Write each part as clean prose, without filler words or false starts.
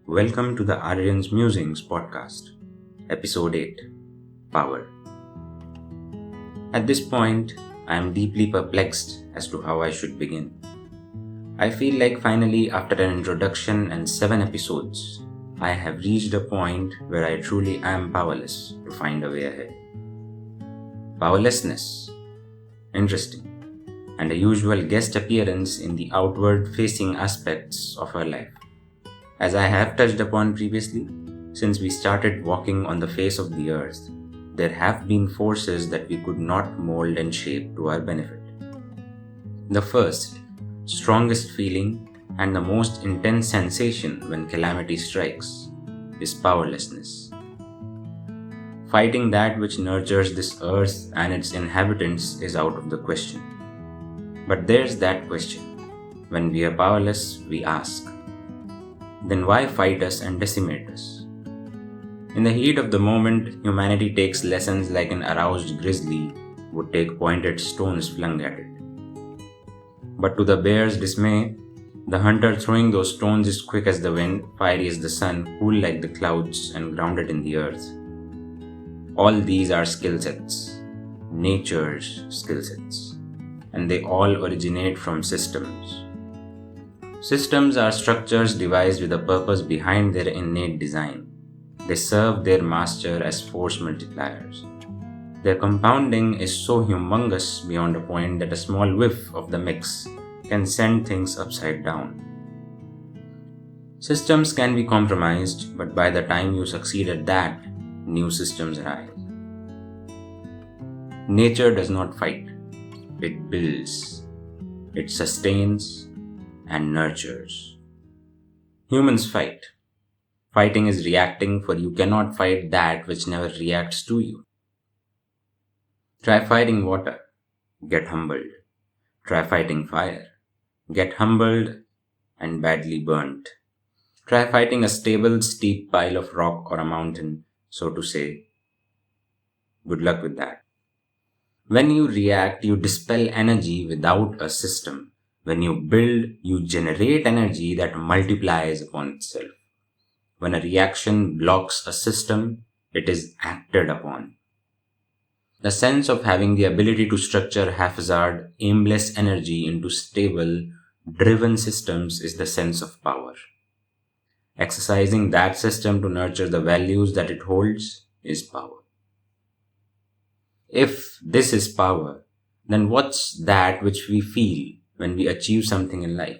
Welcome to the Aaryan's Musings podcast, episode 8, Power. At this point, I am deeply perplexed as to how I should begin. I feel like finally, after an introduction and 7 episodes, I have reached a point where I truly am powerless to find a way ahead. Powerlessness. Interesting. And a usual guest appearance in the outward-facing aspects of our life. As I have touched upon previously, since we started walking on the face of the earth, there have been forces that we could not mold and shape to our benefit. The first, strongest feeling, and the most intense sensation when calamity strikes is powerlessness. Fighting that which nurtures this earth and its inhabitants is out of the question. But there's that question. When we are powerless, we ask, then why fight us and decimate us? In the heat of the moment, humanity takes lessons like an aroused grizzly would take pointed stones flung at it. But to the bear's dismay, the hunter throwing those stones is quick as the wind, fiery as the sun, cool like the clouds, and grounded in the earth. All these are skill sets, nature's skill sets, and they all originate from systems. Systems are structures devised with a purpose behind their innate design. They serve their master as force multipliers. Their compounding is so humongous beyond a point that a small whiff of the mix can send things upside down. Systems can be compromised, but by the time you succeed at that, new systems rise. Nature does not fight. It builds. It sustains and nurtures. Humans fight. Fighting is reacting, for you cannot fight that which never reacts to you. Try fighting water. Get humbled. Try fighting fire. Get humbled and badly burnt. Try fighting a stable, steep pile of rock or a mountain, so to say. Good luck with that. When you react, you dispel energy without a system. When you build, you generate energy that multiplies upon itself. When a reaction blocks a system, it is acted upon. The sense of having the ability to structure haphazard, aimless energy into stable, driven systems is the sense of power. Exercising that system to nurture the values that it holds is power. If this is power, then what's that which we feel when we achieve something in life?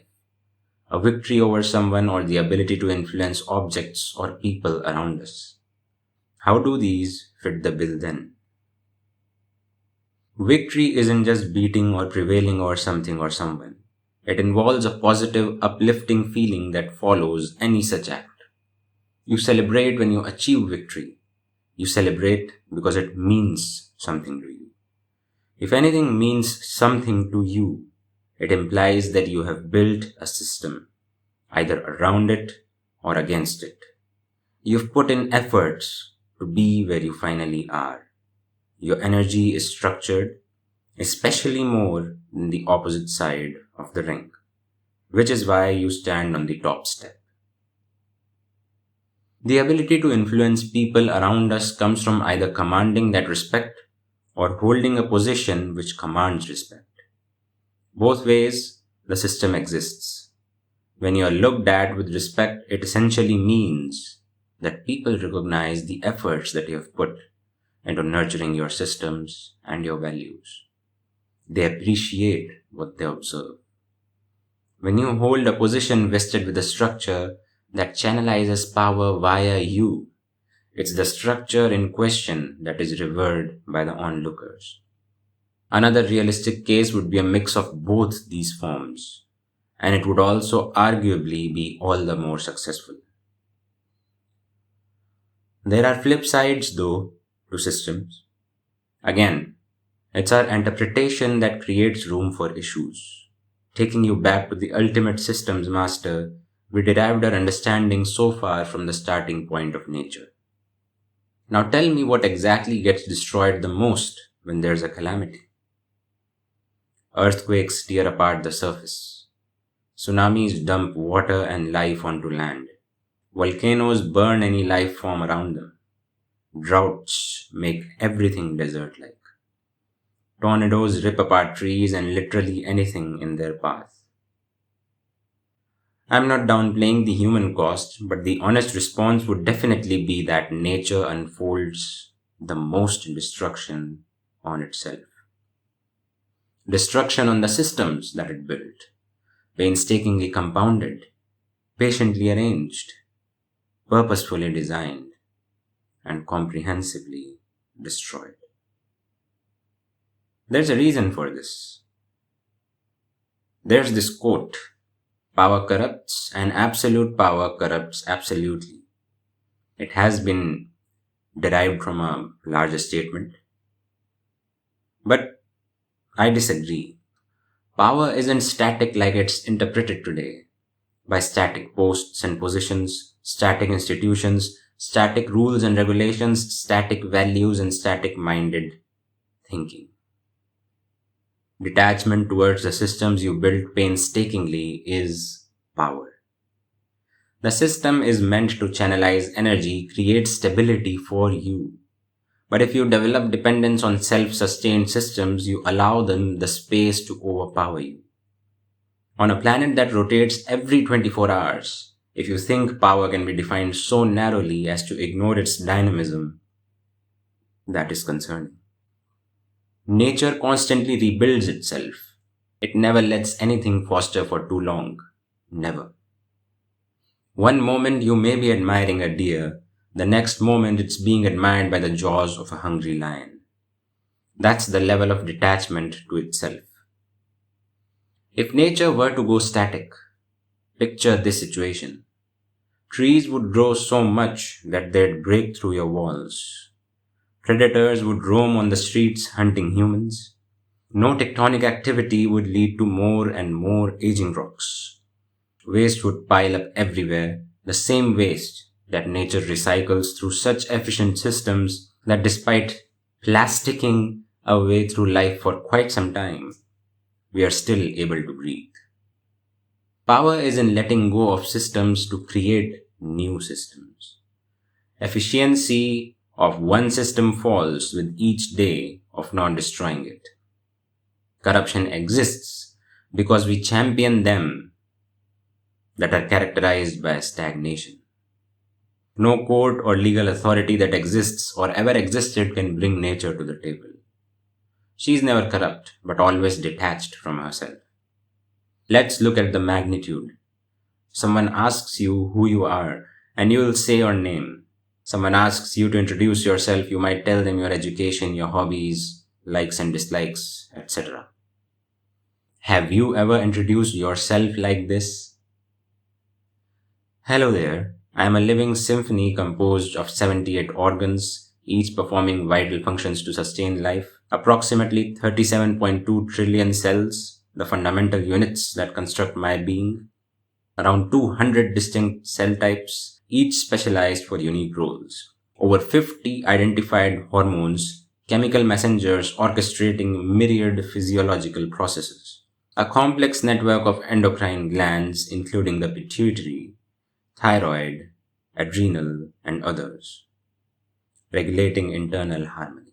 A victory over someone or the ability to influence objects or people around us. How do these fit the bill then? Victory isn't just beating or prevailing over something or someone. It involves a positive, uplifting feeling that follows any such act. You celebrate when you achieve victory. You celebrate because it means something to you. If anything means something to you, it implies that you have built a system, either around it or against it. You've put in efforts to be where you finally are. Your energy is structured, especially more than the opposite side of the ring, which is why you stand on the top step. The ability to influence people around us comes from either commanding that respect or holding a position which commands respect. Both ways, the system exists. When you are looked at with respect, it essentially means that people recognize the efforts that you have put into nurturing your systems and your values. They appreciate what they observe. When you hold a position vested with a structure that channelizes power via you, it's the structure in question that is revered by the onlookers. Another realistic case would be a mix of both these forms, and it would also arguably be all the more successful. There are flip sides, though, to systems. Again, it's our interpretation that creates room for issues. Taking you back to the ultimate systems master, we derived our understanding so far from the starting point of nature. Now tell me what exactly gets destroyed the most when there's a calamity. Earthquakes tear apart the surface. Tsunamis dump water and life onto land. Volcanoes burn any life form around them. Droughts make everything desert-like. Tornadoes rip apart trees and literally anything in their path. I'm not downplaying the human cost, but the honest response would definitely be that nature unfolds the most destruction on itself. Destruction on the systems that it built, painstakingly compounded, patiently arranged, purposefully designed, and comprehensively destroyed. There's a reason for this. There's this quote: power corrupts, and absolute power corrupts absolutely. It has been derived from a larger statement. But I disagree. Power isn't static like it's interpreted today by static posts and positions, static institutions, static rules and regulations, static values, and static minded thinking. Detachment towards the systems you build painstakingly is power. The system is meant to channelize energy, create stability for you. But if you develop dependence on self-sustained systems, you allow them the space to overpower you. On a planet that rotates every 24 hours, if you think power can be defined so narrowly as to ignore its dynamism, that is concerning. Nature constantly rebuilds itself. It never lets anything foster for too long. Never. One moment you may be admiring a deer, the next moment it's being admired by the jaws of a hungry lion. That's the level of detachment to itself. If nature were to go static, picture this situation. Trees would grow so much that they'd break through your walls. Predators would roam on the streets hunting humans. No tectonic activity would lead to more and more aging rocks. Waste would pile up everywhere, the same waste that nature recycles through such efficient systems that despite plasticking our way through life for quite some time, we are still able to breathe. Power is in letting go of systems to create new systems. Efficiency of one system falls with each day of not destroying it. Corruption exists because we champion them that are characterized by stagnation. No court or legal authority that exists or ever existed can bring nature to the table. She is never corrupt, but always detached from herself. Let's look at the magnitude. Someone asks you who you are, and you will say your name. Someone asks you to introduce yourself, you might tell them your education, your hobbies, likes and dislikes, etc. Have you ever introduced yourself like this? Hello there, I am a living symphony composed of 78 organs, each performing vital functions to sustain life, approximately 37.2 trillion cells, the fundamental units that construct my being, around 200 distinct cell types, each specialized for unique roles, over 50 identified hormones, chemical messengers orchestrating myriad physiological processes, a complex network of endocrine glands including the pituitary, thyroid, adrenal, and others, regulating internal harmony.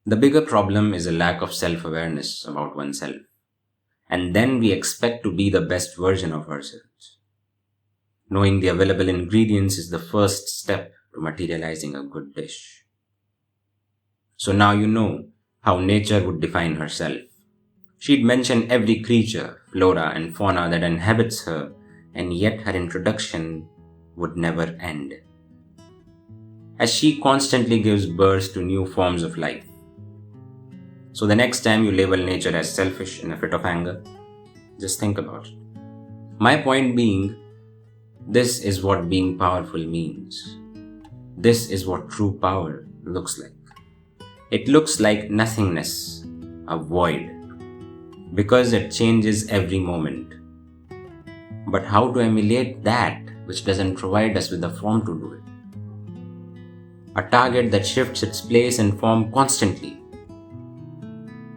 The bigger problem is a lack of self-awareness about oneself, and then we expect to be the best version of ourselves. Knowing the available ingredients is the first step to materializing a good dish. So now you know how nature would define herself. She'd mention every creature, flora, and fauna that inhabits her, and yet her introduction would never end, as she constantly gives birth to new forms of life. So the next time you label nature as selfish in a fit of anger, just think about it. My point being, this is what being powerful means. This is what true power looks like. It looks like nothingness, a void, because it changes every moment. But how to emulate that which doesn't provide us with the form to do it? A target that shifts its place and form constantly.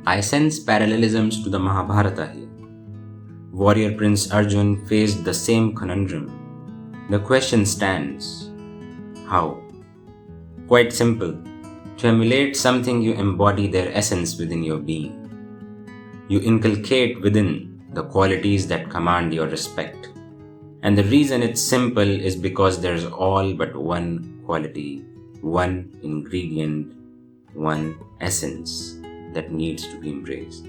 I sense parallelisms to the Mahabharata here. Warrior Prince Arjun faced the same conundrum. The question stands: how? Quite simple. To emulate something, you embody their essence within your being. You inculcate within the qualities that command your respect. And the reason it's simple is because there's all but one quality, one ingredient, one essence that needs to be embraced.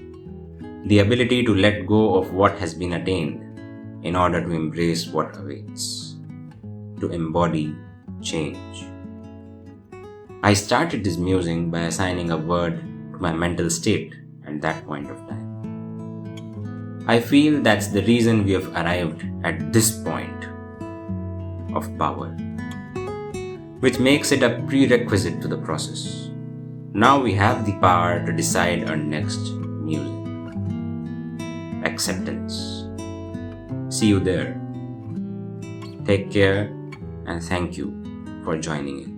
The ability to let go of what has been attained in order to embrace what awaits, to embody change. I started this musing by assigning a word to my mental state at that point of time. I feel that's the reason we have arrived at this point of power, which makes it a prerequisite to the process. Now we have the power to decide our next musing. Acceptance. See you there. Take care and thank you for joining in.